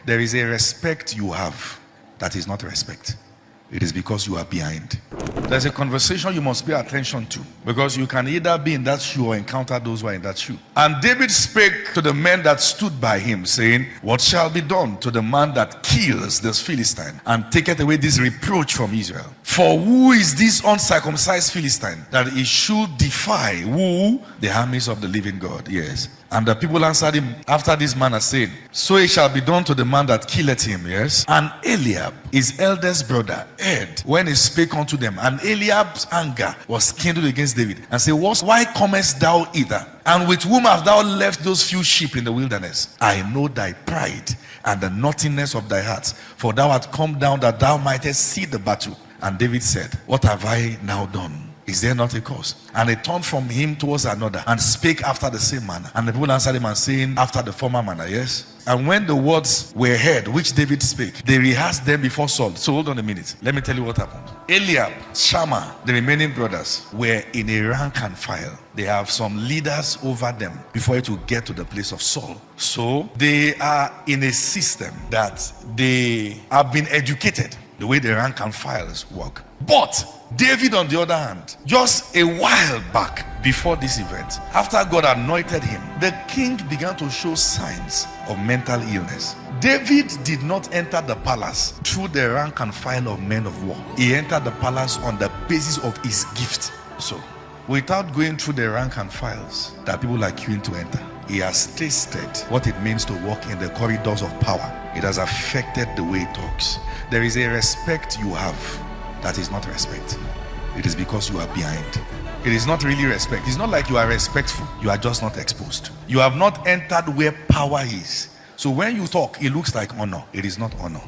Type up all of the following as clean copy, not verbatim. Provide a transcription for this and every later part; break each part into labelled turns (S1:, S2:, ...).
S1: There is a respect you have that is not respect. It is because you are behind. There's a conversation you must pay attention to, because you can either be in that shoe or encounter those who are in that shoe. And David spake to the men that stood by him, saying, what shall be done to the man that kills this Philistine and taketh away this reproach from Israel? For who is this uncircumcised Philistine that he should defy who? The armies of the living God. Yes. And the people answered him after this manner, saying, so it shall be done to the man that killeth him. Yes. And Eliab, his eldest brother, heard when he spake unto them. And Eliab's anger was kindled against David, and said, why comest thou hither? And with whom hast thou left those few sheep in the wilderness? I know thy pride and the naughtiness of thy heart, for thou art come down that thou mightest see the battle. And David said, what have I now done? Is there not a cause? And they turned from him towards another, and spake after the same manner. And the people answered him and saying, after the former manner. Yes. And when the words were heard which David spake, they rehearsed them before Saul. So hold on a minute. Let me tell you what happened. Eliab, Shammah, the remaining brothers were in a rank and file. They have some leaders over them before it will get to the place of Saul. So they are in a system that they have been educated the way the rank and files work. But David, on the other hand, just a while back before this event, after God anointed him, the king began to show signs of mental illness. David did not enter the palace through the rank and file of men of war. He entered the palace on the basis of his gift. So, without going through the rank and files that people are queuing to enter, he has tasted what it means to walk in the corridors of power. It has affected the way he talks. There is a respect you have that is not respect. It is because you are behind. It is not really respect. It's not like you are respectful. You are just not exposed. You have not entered where power is. So when you talk, it looks like honor. It is not honor.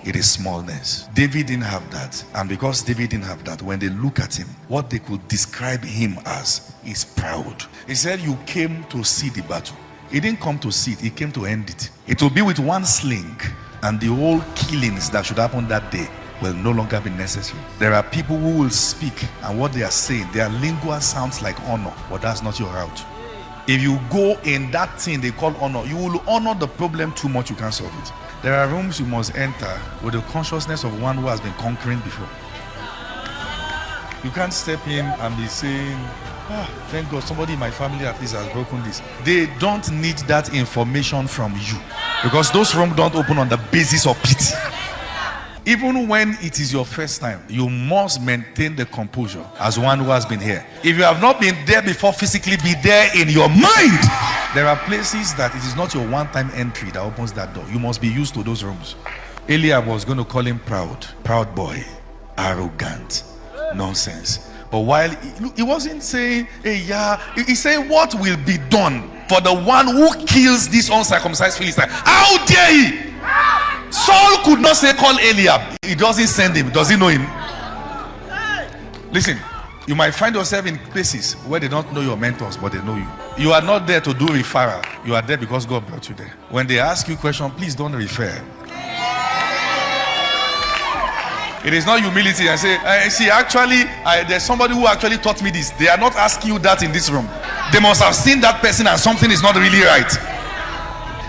S1: It is smallness. David didn't have that. And because David didn't have that, when they look at him, what they could describe him as is proud. He said, you came to see the battle. He didn't come to see it. He came to end it. It will be with one sling, and the whole killings that should happen that day will no longer be necessary. There are people who will speak, and what they are saying, their lingua sounds like honor, but that's not your route. If you go in that thing they call honor, you will honor the problem too much, you can't solve it. There are rooms you must enter with the consciousness of one who has been conquering before. You can't step in and be saying, thank God somebody in my family at least has broken this. They don't need that information from you, because those rooms don't open on the basis of pity. Even when it is your first time, you must maintain the composure as one who has been here. If you have not been there before, physically be there in your mind. There are places that it is not your one-time entry that opens that door. You must be used to those rooms. Eliab was going to call him proud boy, arrogant, nonsense. But while he wasn't saying, hey, yeah, he's saying, what will be done for the one who kills this uncircumcised Philistine? How dare he? Saul could not say, call Eliab. He doesn't send him. Does he know him? Listen, you might find yourself in places where they don't know your mentors, but they know you. You are not there to do referral. You are there because God brought you there. When they ask you a question, please don't refer. It is not humility. I say, see, actually, there's somebody who actually taught me this. They are not asking you that in this room. They must have seen that person and something is not really right.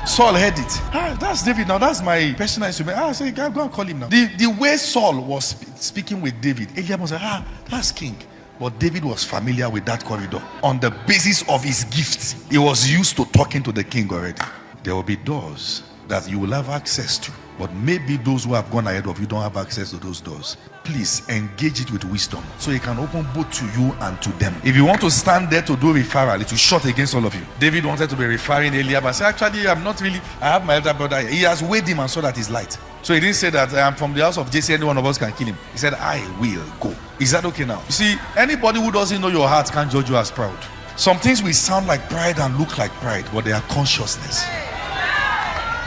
S1: Saul heard it. That's David now. That's my personal instrument. I say, go and call him now. The way Saul was speaking with David, Eliab was like, that's king. But David was familiar with that corridor. On the basis of his gifts, he was used to talking to the king already. There will be doors that you will have access to, but maybe those who have gone ahead of you don't have access to those doors. Please engage it with wisdom so it can open both to you and to them. If you want to stand there to do referral, it will shut against all of you. David wanted to be referring Eliab and say, actually, I'm not really, I have my elder brother here. He has weighed him and saw that he's light. So he didn't say that I'm from the house of Jesse, any one of us can kill him. He said, I will go. Is that okay now? You see, anybody who doesn't know your heart can't judge you as proud. Some things will sound like pride and look like pride, but they are consciousness.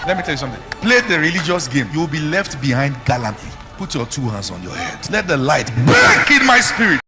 S1: Let me tell you something. Play the religious game. You will be left behind gallantly. Put your two hands on your head. Let the light break in my spirit.